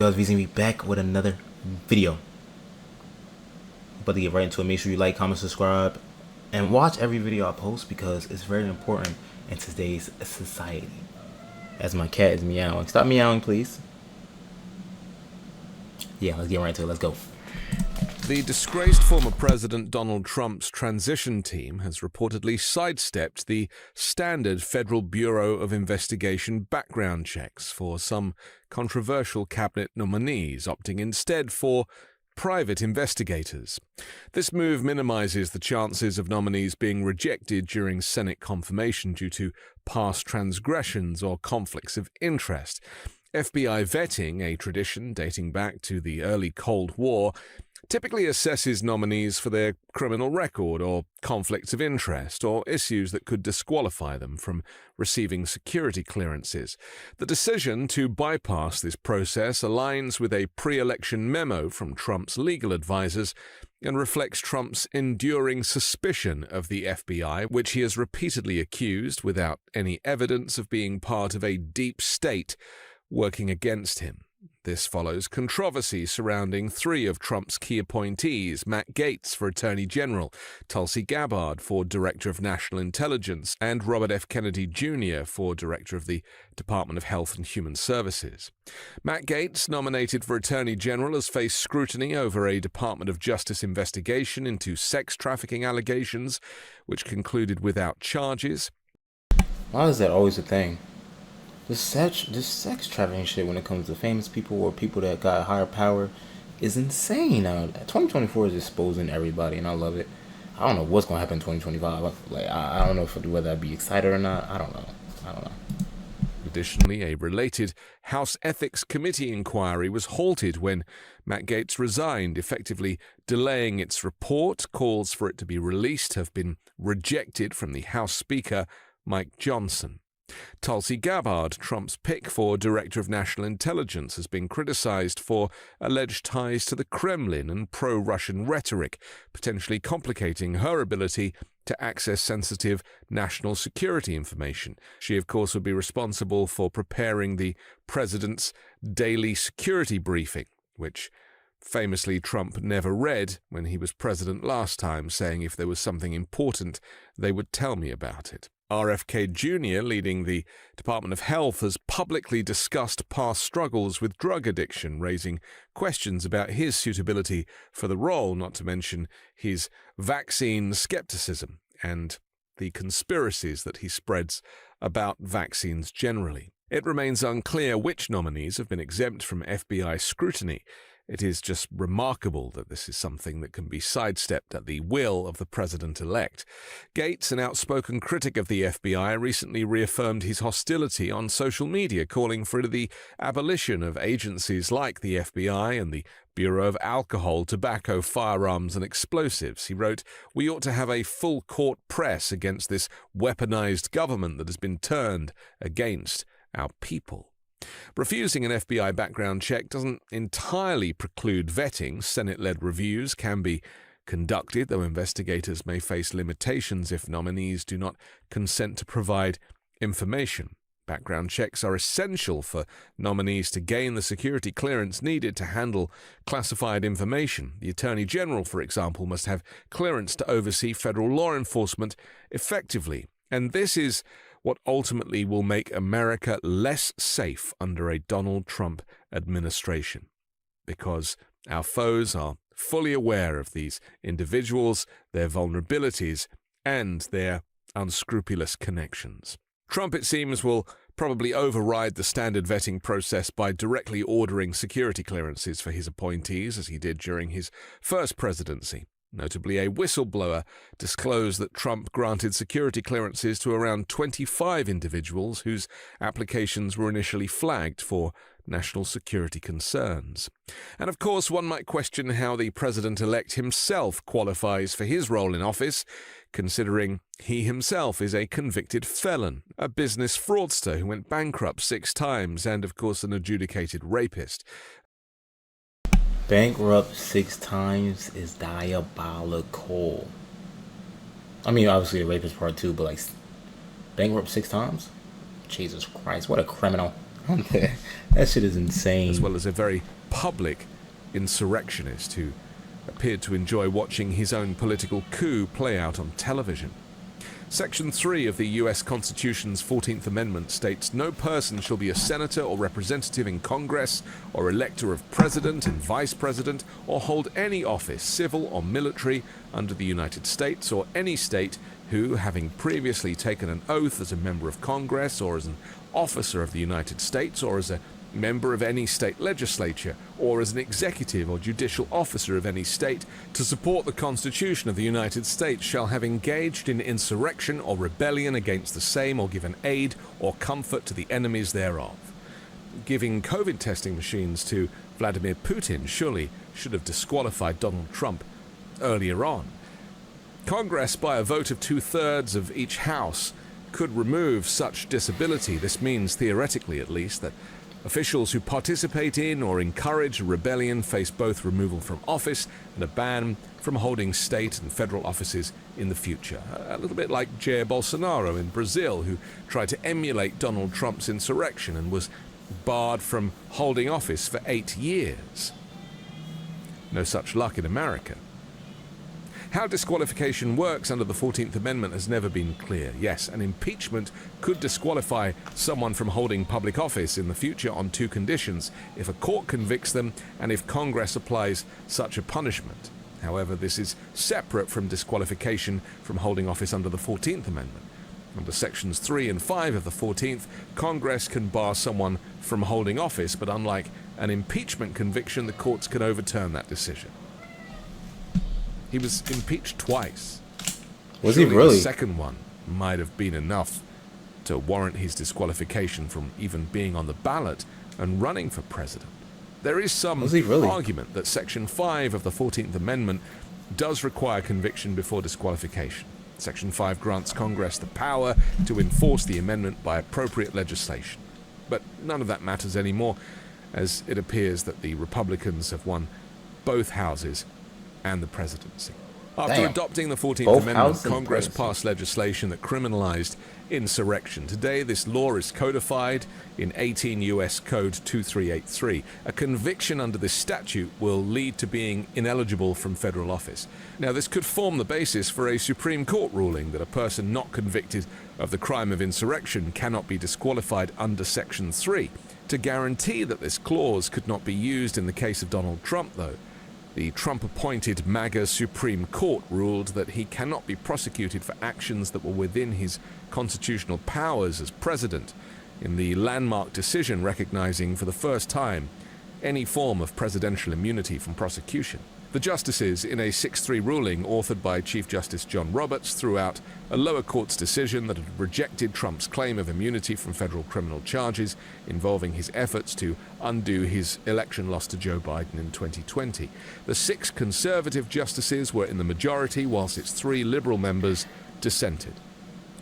Guys, VZ back with another video. About to get right into it. Make sure you like, comment, subscribe, and watch every video I post because it's very important in today's society. As my cat is meowing. Stop meowing, please. Yeah, let's get right into it. Let's go. The disgraced former President Donald Trump's transition team has reportedly sidestepped the standard Federal Bureau of Investigation background checks for some controversial cabinet nominees, opting instead for private investigators. This move minimizes the chances of nominees being rejected during Senate confirmation due to past transgressions or conflicts of interest. FBI vetting, a tradition dating back to the early Cold War, typically assesses nominees for their criminal record or conflicts of interest or issues that could disqualify them from receiving security clearances. The decision to bypass this process aligns with a pre-election memo from Trump's legal advisors and reflects Trump's enduring suspicion of the FBI, which he has repeatedly accused, without any evidence, of being part of a deep state working against him. This follows controversy surrounding three of Trump's key appointees: Matt Gaetz for Attorney General, Tulsi Gabbard for Director of National Intelligence, and Robert F. Kennedy Jr. for Director of the Department of Health and Human Services. Matt Gaetz, nominated for Attorney General, has faced scrutiny over a Department of Justice investigation into sex trafficking allegations, which concluded without charges. Why is that always a thing? This sex trafficking shit when it comes to famous people or people that got higher power is insane now. 2024 is exposing everybody, and I love it. I don't know what's gonna happen in 2025. I don't know whether I'd be excited or not. I don't know. Additionally, a related House Ethics Committee inquiry was halted when Matt Gaetz resigned, effectively delaying its report. Calls for it to be released have been rejected from the House Speaker, Mike Johnson. Tulsi Gabbard, Trump's pick for Director of National Intelligence, has been criticized for alleged ties to the Kremlin and pro-Russian rhetoric, potentially complicating her ability to access sensitive national security information. She, of course, would be responsible for preparing the president's daily security briefing, which famously Trump never read when he was president last time, saying if there was something important, they would tell me about it. RFK Jr., leading the Department of Health, has publicly discussed past struggles with drug addiction, raising questions about his suitability for the role, not to mention his vaccine skepticism and the conspiracies that he spreads about vaccines generally. It remains unclear which nominees have been exempt from FBI scrutiny. It is just remarkable that this is something that can be sidestepped at the will of the president-elect. Gaetz, an outspoken critic of the FBI, recently reaffirmed his hostility on social media, calling for the abolition of agencies like the FBI and the Bureau of Alcohol, Tobacco, Firearms and Explosives. He wrote, "We ought to have a full court press against this weaponized government that has been turned against our people." Refusing an FBI background check doesn't entirely preclude vetting. Senate-led reviews can be conducted, though investigators may face limitations if nominees do not consent to provide information. Background checks are essential for nominees to gain the security clearance needed to handle classified information. The Attorney General, for example, must have clearance to oversee federal law enforcement effectively. And this is what ultimately will make America less safe under a Donald Trump administration, because our foes are fully aware of these individuals, their vulnerabilities, and their unscrupulous connections. Trump, it seems, will probably override the standard vetting process by directly ordering security clearances for his appointees, as he did during his first presidency. Notably, a whistleblower disclosed that Trump granted security clearances to around 25 individuals whose applications were initially flagged for national security concerns. And of course, one might question how the president-elect himself qualifies for his role in office, considering he himself is a convicted felon, a business fraudster who went bankrupt 6 times, and of course an adjudicated rapist. Bankrupt 6 times is diabolical. I mean, obviously the rapist part too, but bankrupt 6 times? Jesus Christ, what a criminal. That shit is insane. as well as a very public insurrectionist who appeared to enjoy watching his own political coup play out on television. Section 3 of the US Constitution's 14th Amendment states no person shall be a senator or representative in Congress or elector of president and vice president or hold any office, civil or military, under the United States or any state who, having previously taken an oath as a member of Congress or as an officer of the United States or as a member of any state legislature, or as an executive or judicial officer of any state, to support the Constitution of the United States shall have engaged in insurrection or rebellion against the same or given aid or comfort to the enemies thereof. Giving COVID testing machines to Vladimir Putin surely should have disqualified Donald Trump earlier on. Congress, by a vote of 2/3 of each house, could remove such disability. This means, theoretically at least, that officials who participate in or encourage a rebellion face both removal from office and a ban from holding state and federal offices in the future. A little bit like Jair Bolsonaro in Brazil, who tried to emulate Donald Trump's insurrection and was barred from holding office for 8 years. No such luck in America. How disqualification works under the 14th Amendment has never been clear. Yes, an impeachment could disqualify someone from holding public office in the future on 2 conditions: if a court convicts them and if Congress applies such a punishment. However, this is separate from disqualification from holding office under the 14th Amendment. Under Sections 3 and 5 of the 14th, Congress can bar someone from holding office, but unlike an impeachment conviction, the courts can overturn that decision. He was impeached twice. Was Surely he really? The second one might have been enough to warrant his disqualification from even being on the ballot and running for president. There is some argument that Section 5 of the 14th Amendment does require conviction before disqualification. Section 5 grants Congress the power to enforce the amendment by appropriate legislation. But none of that matters anymore, as it appears that the Republicans have won both houses and the presidency. After adopting the 14th Amendment, Congress passed legislation that criminalized insurrection. Today, this law is codified in 18 U.S. Code 2383. A conviction under this statute will lead to being ineligible from federal office. Now, this could form the basis for a Supreme Court ruling that a person not convicted of the crime of insurrection cannot be disqualified under Section 3. To guarantee that this clause could not be used in the case of Donald Trump, though, the Trump-appointed MAGA Supreme Court ruled that he cannot be prosecuted for actions that were within his constitutional powers as president, in the landmark decision recognizing for the first time any form of presidential immunity from prosecution. The justices, in a 6-3 ruling authored by Chief Justice John Roberts, threw out a lower court's decision that had rejected Trump's claim of immunity from federal criminal charges involving his efforts to undo his election loss to Joe Biden in 2020. The 6 conservative justices were in the majority, whilst its 3 liberal members dissented.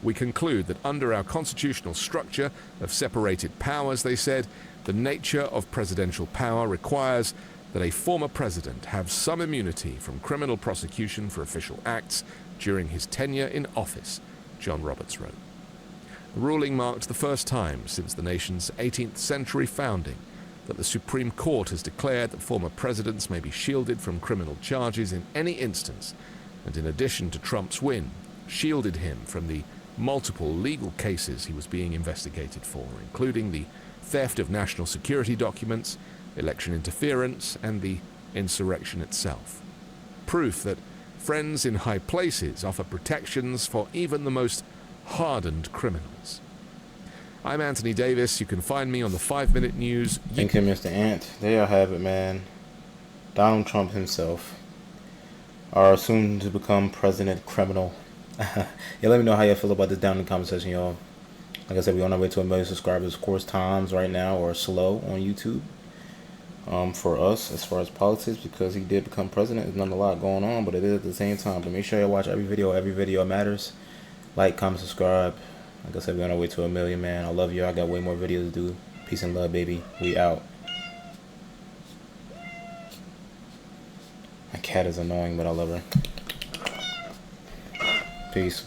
We conclude that under our constitutional structure of separated powers, they said, the nature of presidential power requires that a former president have some immunity from criminal prosecution for official acts during his tenure in office, John Roberts wrote. The ruling marked the first time since the nation's 18th century founding that the Supreme Court has declared that former presidents may be shielded from criminal charges in any instance, and in addition to Trump's win, shielded him from the multiple legal cases he was being investigated for, including the theft of national security documents, election interference, and the insurrection itself. Proof that friends in high places offer protections for even the most hardened criminals. I'm Anthony Davis. You can find me on the 5-Minute News. Thank you, Mr. Ant. There you have it, man. Donald Trump himself, our soon to become president criminal. Yeah, let me know how y'all feel about this down in the comment section, y'all. Like I said, we're on our way to 1 million subscribers. Of course, times right now are slow on YouTube. For us, as far as politics, because he did become president, there's not a lot going on, but it is at the same time. But make sure you watch every video. Every video matters. Like, comment, subscribe. Like I said, we're on our way to 1 million, man. I love you. I got way more videos to do. Peace and love, baby. We out. My cat is annoying, but I love her. Peace.